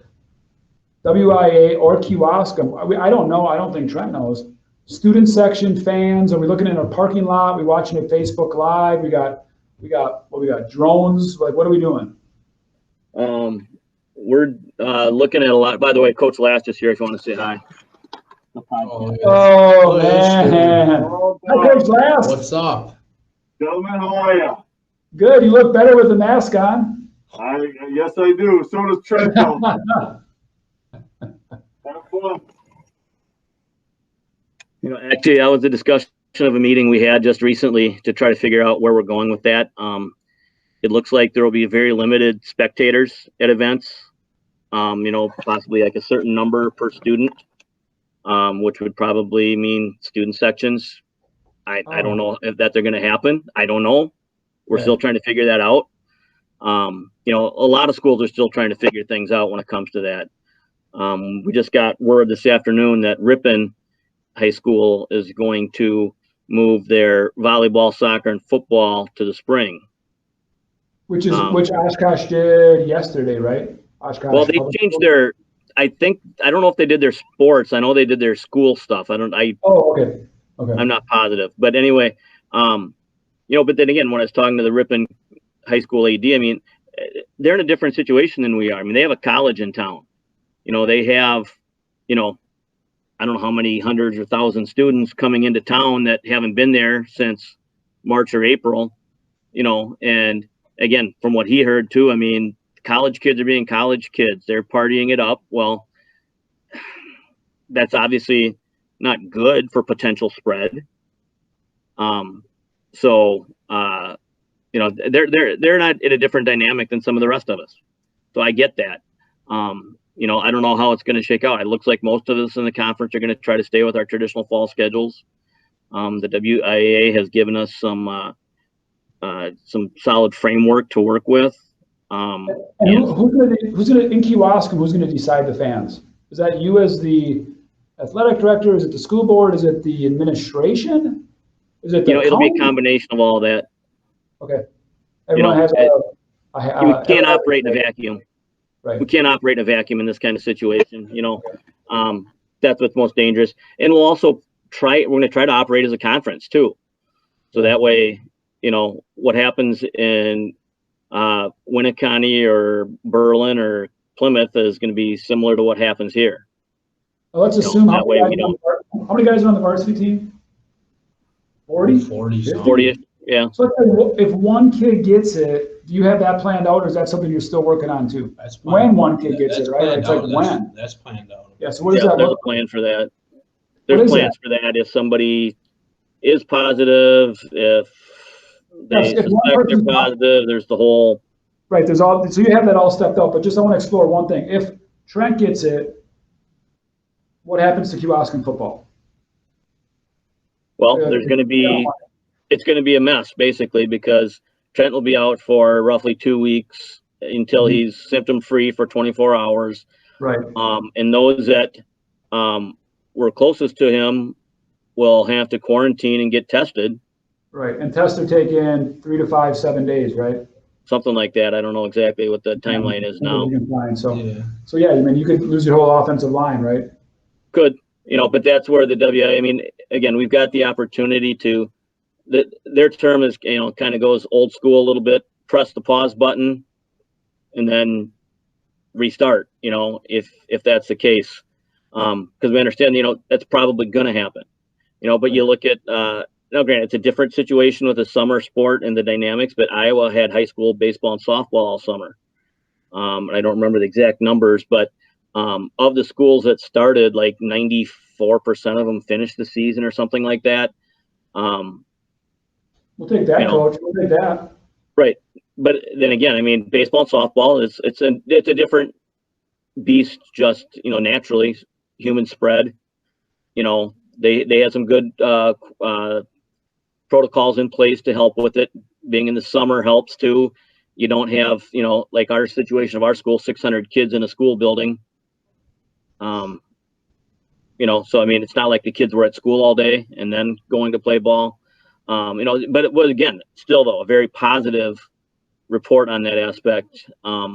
WIA or Kewaskum, I don't know. I don't think Trent knows. Student section fans, are we looking in a parking lot? We watching it Facebook Live? We got drones. Like, what are we doing? We're looking at a lot. By the way, Coach Last is here if you want to say hi. Oh man. Hi, Coach Last. What's up? Gentlemen, how are you? Good. You look better with the mask on. Yes, I do. So does Trent. Have fun. Actually, that was a discussion of a meeting we had just recently to try to figure out where we're going with that. It looks like there will be very limited spectators at events, possibly like a certain number per student, which would probably mean student sections. I don't know if they're going to happen. I don't know. We're still trying to figure that out. A lot of schools are still trying to figure things out when it comes to that. We just got word this afternoon that Ripon High School is going to move their volleyball, soccer, and football to the spring. Which Oshkosh did yesterday, right? Oshkosh. Well, they changed their. I don't know if they did their sports. I know they did their school stuff. Oh, okay. I'm not positive, but anyway, but then again, when I was talking to the Ripon High School AD, they're in a different situation than we are. They have a college in town. They have, I don't know how many hundreds or thousands students coming into town that haven't been there since March or April, and again, from what he heard too, college kids are being college kids. They're partying it up. Well, that's obviously not good for potential spread. They're not in a different dynamic than some of the rest of us. So I get that. I don't know how it's going to shake out. It looks like most of us in the conference are going to try to stay with our traditional fall schedules. The WIAA has given us some solid framework to work with. Who's going to in Kewaskum? Who's going to decide the fans? Is that you as the athletic director? Is it the school board? Is it the administration? Is it it'll be a combination of all that. Okay. Everyone has we can't operate in a vacuum. Right. We can't operate in a vacuum in this kind of situation. That's what's most dangerous. And we'll also we're going to try to operate as a conference too. So that way, what happens in Winneconne or Berlin or Plymouth is going to be similar to what happens here. Well, let's assume how many guys are on the varsity team? 40? 40, yeah. So if one kid gets it, do you have that planned out, or is that something you're still working on too? When one kid gets it, right? It's like when. That's planned out. Yeah. So what does that look? There's look a plan for that. There's plans for that if somebody is positive, if they suspect they're positive. There's the whole. Right. So you have that all stepped up, but just I want to explore one thing. If Trent gets it, what happens to Kewaskum football? Well, it's going to be a mess basically, because Trent will be out for roughly 2 weeks until he's symptom free for 24 hours. Right. And those that were closest to him will have to quarantine and get tested. Right, and tests are taking 3 to 5, 7 days, right? Something like that. I don't know exactly what the timeline is now. So yeah, I mean, you could lose your whole offensive line, right? Could, but that's where I mean, again, we've got the opportunity to, their term is, kind of goes old school a little bit, press the pause button and then restart, if that's the case. Because we understand, that's probably going to happen, but you look at, granted, it's a different situation with the summer sport and the dynamics, but Iowa had high school baseball and softball all summer. I don't remember the exact numbers, but of the schools that started, like 94% of them finished the season or something like that. We'll take that, Coach. We'll take that. Right. But then again, I mean, baseball and softball it's a different beast, just, naturally, human spread. They had some good protocols in place to help with it. Being in the summer helps too. You don't have, like our situation of our school, 600 kids in a school building. So I mean, it's not like the kids were at school all day and then going to play ball. But it was, again, still though, a very positive report on that aspect. I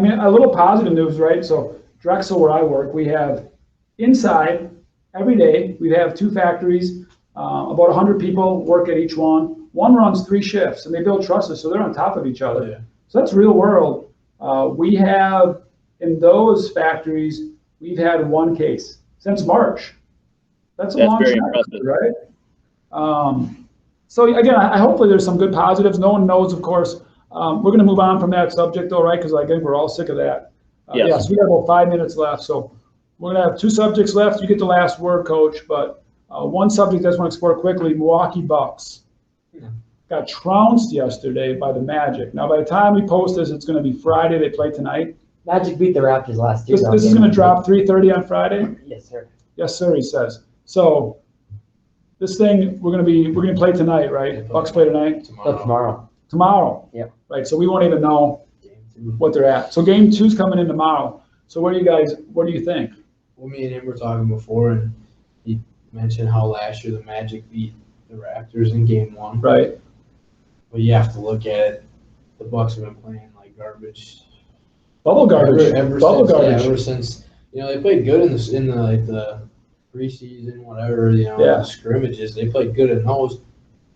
mean, a little positive news, right? So Drexel, where I work, we have inside every day, we have 2 factories, about 100 people work at each one. One runs 3 shifts and they build trusses, so they're on top of each other. Yeah. So that's real world. We have, in those factories, we've had 1 case since March. That's a long time, right? So again, I hopefully there's some good positives. No one knows, of course. We're going to move on from that subject, though, right? Because I think we're all sick of that. Yes, we have about 5 minutes left, so we're going to have 2 subjects left. You get the last word, Coach. But one subject I just want to explore quickly: Milwaukee Bucks got trounced yesterday by the Magic. Now, by the time we post this, it's going to be Friday. They play tonight. Magic beat the Raptors last year. This is going to drop 3:30 on Friday. Yes, sir. Yes, sir. He says. So this thing we're going to play tonight, right? Bucks play tonight. Tomorrow. Yep. Right. So we won't even know what they're at. So game 2's coming in tomorrow. So what do you think? Well, me and him were talking before, and he mentioned how last year the Magic beat the Raptors in game 1. Right. But you have to look at it. The Bucks have been playing like garbage. Bubble garbage. Ever since they played good in the preseason, whatever, the scrimmages. They played good in those.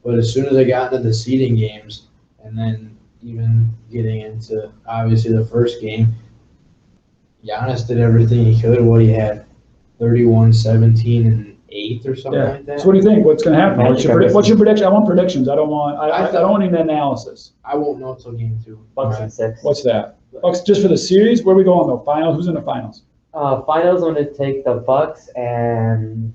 But as soon as they got into the seeding games, and then even getting into obviously the first game, Giannis did everything he could. What he had, 31, 17, and 8 or something like that. So what do you think? What's going to happen? What's your prediction? I want predictions. I don't want any analysis. I won't know until game 2. Bucks and 6. What's that? Bucks just for the series? Where are we going though? Finals? Who's in the finals? Finals, I'm going to take the Bucks, and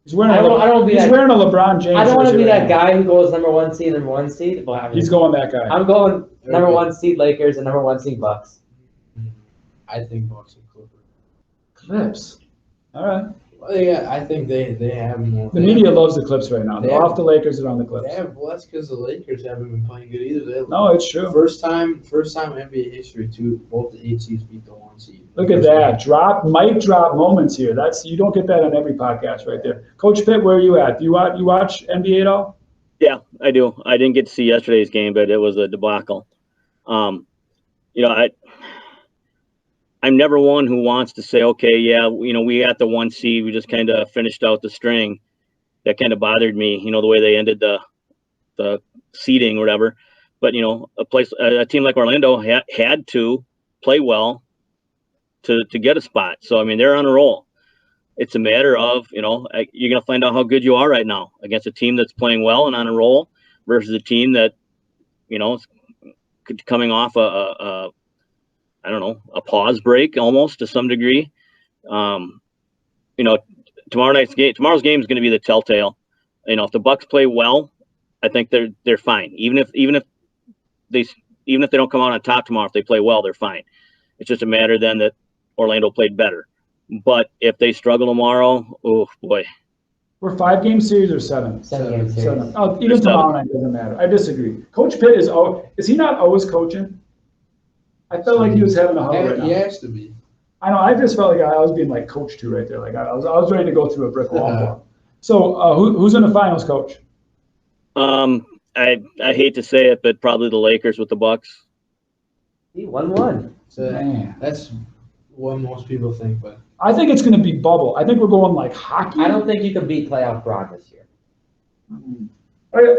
he's wearing a LeBron James. I don't want to be that guy who goes number 1 seed and 1 seed. But he's going that guy. I'm going number 1 seed Lakers and number 1 seed Bucks. I think Bucks and Clips. All right. Well, I think they have more. The media loves the Clips right now. They're off the Lakers and on the Clips. Well, that's because the Lakers haven't been playing good either. No, it's true. First time NBA history, both the 8 seeds beat the 1 seed. Look at that. Mic drop moments here. You don't get that on every podcast right there. Coach Pitt, where are you at? Do you watch NBA at all? Yeah, I do. I didn't get to see yesterday's game, but it was a debacle. I'm never one who wants to say, okay, yeah, we got the 1 seed. We just kind of finished out the string. That kind of bothered me, the way they ended the seeding or whatever. But, a team like Orlando had to play well to get a spot. So, I mean, they're on a roll. It's a matter of, you're going to find out how good you are right now against a team that's playing well and on a roll versus a team that, coming off a pause break almost to some degree. Tomorrow's game is going to be the telltale. If the Bucks play well, I think they're fine. Even if they don't come out on top tomorrow, if they play well, they're fine. It's just a matter then that Orlando played better. But if they struggle tomorrow, oh boy. We're 5-game series or 7? 7-game series. 7. Oh, even tomorrow night doesn't matter. I disagree. Coach Pitt is he not always coaching? I felt like he was having a huddle right now. He has to be. I know. I just felt like I was being like coached to right there. Like I was ready to go through a brick wall. For him. So who's in the finals, Coach? I hate to say it, but probably the Lakers with the Bucks. He 1-1. So Man. that's what most people think, but I think it's going to be bubble. I think we're going like hockey. I don't think you can beat playoff Brock this year.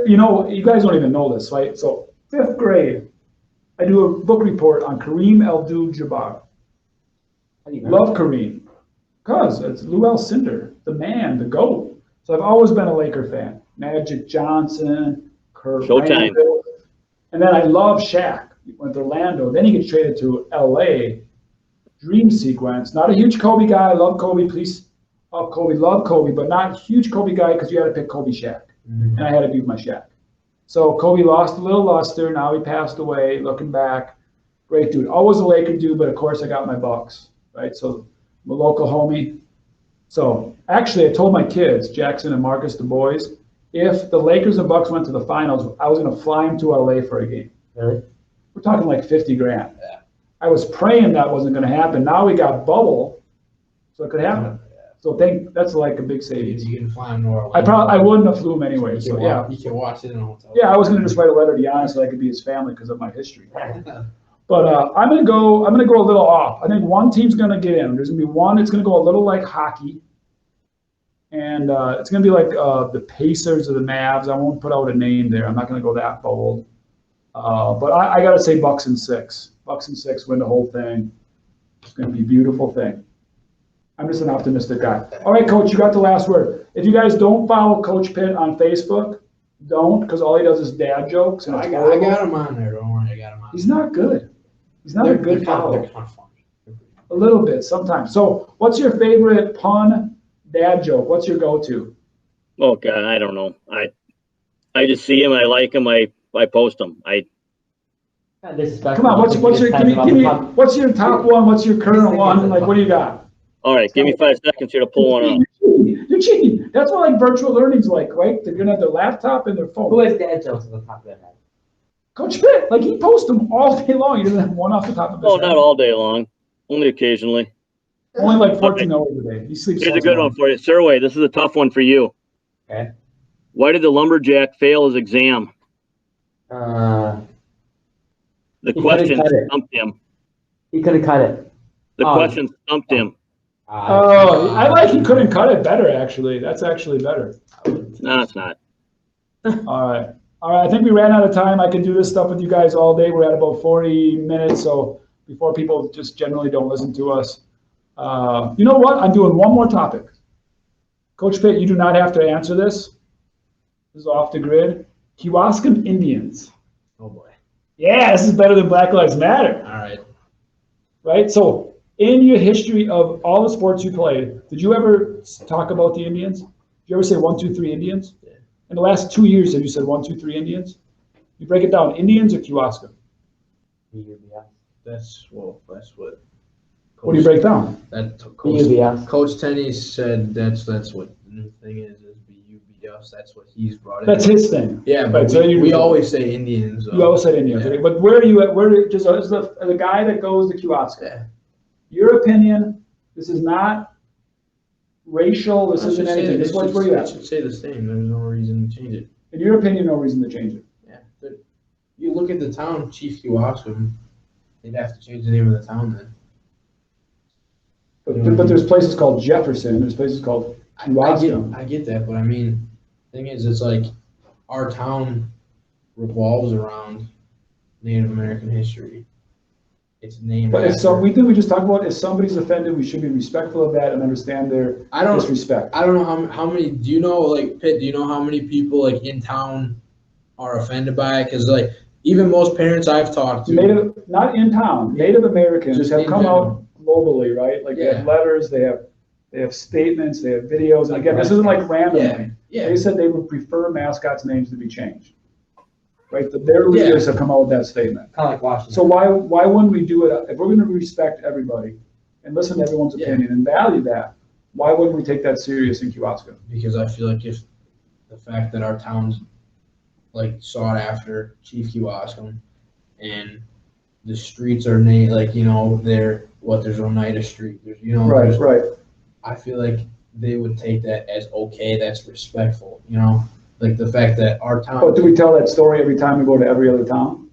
You know, you guys don't even know this, right? So 5th grade, I do a book report on Kareem Abdul-Jabbar. How do you know? Love Kareem, because it's Lou Alcindor, the man, the GOAT. So I've always been a Laker fan. Magic Johnson, Kurt Showtime. Randall. And then I love Shaq. He went to Orlando. Then he gets traded to L.A. Dream sequence. Not a huge Kobe guy. Love Kobe. Please, Kobe. Love Kobe. But not a huge Kobe guy because you had to pick Kobe Shaq. And I had to beat my Shaq. So Kobe lost a little luster. Now he passed away. Looking back, great dude. Always a Laker dude, but of course I got my Bucks, right? So I'm a local homie. So actually I told my kids, Jackson and Marcus, the boys, if the Lakers and Bucks went to the finals, I was going to fly them to LA for a game. Really? We're talking like 50 grand. Yeah. I was praying that wasn't going to happen. Now we got bubble, so it could happen. So that's like a big savings. you can fly them to Orlando. I wouldn't have flew him anyway. You So can yeah. watch, you can watch it in a hotel. Yeah, I was gonna just write a letter to Giannis so I could be his family because of my history. But I'm gonna go a little off. I think one team's gonna get in. There's gonna be one. It's gonna go a little like hockey, and it's gonna be like the Pacers or the Mavs. I won't put out a name there. I'm not gonna go that bold. But I gotta say Bucks in 6. Bucks in 6 win the whole thing. It's gonna be a beautiful thing. I'm just an optimistic guy. All right, Coach, you got the last word. If you guys don't follow Coach Pitt on Facebook, don't, because all he does is dad jokes. And I got him on there. Don't worry, I got him on. He's not good. He's not a good follow. They're kind of fun. A little bit sometimes. So what's your favorite pun dad joke? What's your go-to? Oh God, I don't know. I just see him. I like him. I post him. Come on, what's your give me what's your top one? What's your current one? Like, what do you got? All right, give me 5 seconds here to pull one up. You're cheating. That's what like virtual learning's like, right? They're gonna have their laptop and their phone. Who has dad jokes on the top of their head? Coach Pitt, like he posts them all day long. He doesn't have one off the top of his Oh, head. not all day long. Only occasionally. Only like 14 hours a day. He sleeps. Here's a good one for you. Sirway, this is a tough one for you. Okay. Why did the lumberjack fail his exam? Uh, The He question couldn't cut it. stumped him. he couldn't cut it. The Oh. question stumped him. Oh, I like he couldn't cut it better, actually. That's actually better. No, it's not. All right. I think we ran out of time. I can do this stuff with you guys all day. We're at about 40 minutes, so before people just generally don't listen to us. You know what? I'm doing one more topic. Coach Pitt, you do not have to answer this. This is off the grid. Kewaskum Indians. Oh boy. Yeah, this is better than Black Lives Matter. All right. Right? So in your history of all the sports you played, did you ever talk about the Indians? Did you ever say 1, 2, 3 Indians? Yeah. In the last 2 years, have you said 1, 2, 3 Indians? You break it down, Indians or Kewaskum? That's what. What do you break down? That UBS. Coach Tenney said that's what the new thing is BUBS. That's what he's brought in. That's his thing. Yeah, but Right, so we always say Indians. You always said Indians. Yeah. Okay, but where are you at? Where just as the guy that goes to Kewaskum? Yeah. Your opinion. This is not racial. This isn't anything. This is where you I at. should say the same. There's no reason to change it. In your opinion, no reason to change it. Yeah. But you look at the town, Chief Kewaskum. They'd have to change the name of the town then. But there's places called Jefferson. There's places called Kewaskum. I get that, but I mean, thing is, it's like our town revolves around Native American history. It's named. But after- we just talked about if somebody's offended, we should be respectful of that and understand their disrespect. I don't know how many. Do you know, like Pitt? Do you know how many people like in town are offended by it? Because like even most parents I've talked to, Not in town. Native Americans Just have in come general. out globally, right? Like they Yeah. have letters, they have statements, they have videos. And again, this isn't like randomly. Yeah. They said they would prefer mascots' names to be changed. Right? Their leaders have come out with that statement. Kind of like Washington. So why wouldn't we do it? If we're going to respect everybody and listen to everyone's opinion and value that, why wouldn't we take that serious in Kewaskum? because I feel like if the fact that our town's like sought after Chief Kewaskum and the streets are named, like, you know, they're there's Oneida Street. There's, Right, there's, right. I feel like they would take that as okay. That's respectful, like the fact that our town. But do we tell that story every time we go to every other town?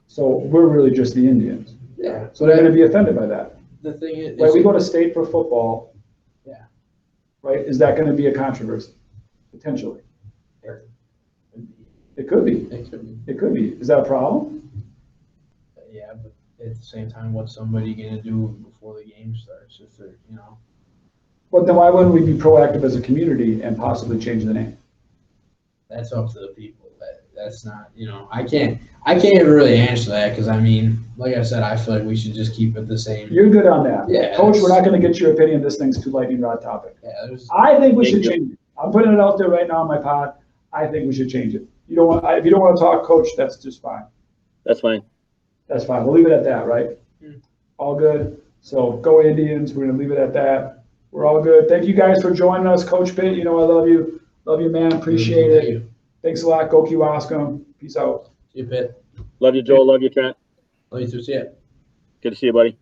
So we're really just the Indians. Yeah. So they're gonna be offended by that. The thing is, Like, we go to state for football. Yeah. Right? Is that gonna be a controversy? Potentially. It could be. It could be. Is that a problem? Yeah, but at the same time, what's somebody gonna do before the game starts? If they're, But then why wouldn't we be proactive as a community and possibly change the name? that's up to the people. That's not, I can't even really answer that because like I said, I feel like we should just keep it the same. You're good on that. Yeah. Coach, we're not gonna get your opinion. This thing's too lightning rod topic. Yeah, I think we should Thank you. change it. I'm putting it out there right now on my pod. I think we should change it. If you don't want to talk, Coach, that's just fine. That's fine. That's fine. We'll leave it at that, right? All good. So go Indians. We're gonna leave it at that. We're all good. Thank you guys for joining us, Coach Pitt. I love you. Love you, man. Appreciate Thank it. you. Thanks a lot. Go Kewaskum. Peace out. See you, Pitt. Love you, Joel. Love you, Trent. Love you too. See ya. Good to see you, buddy.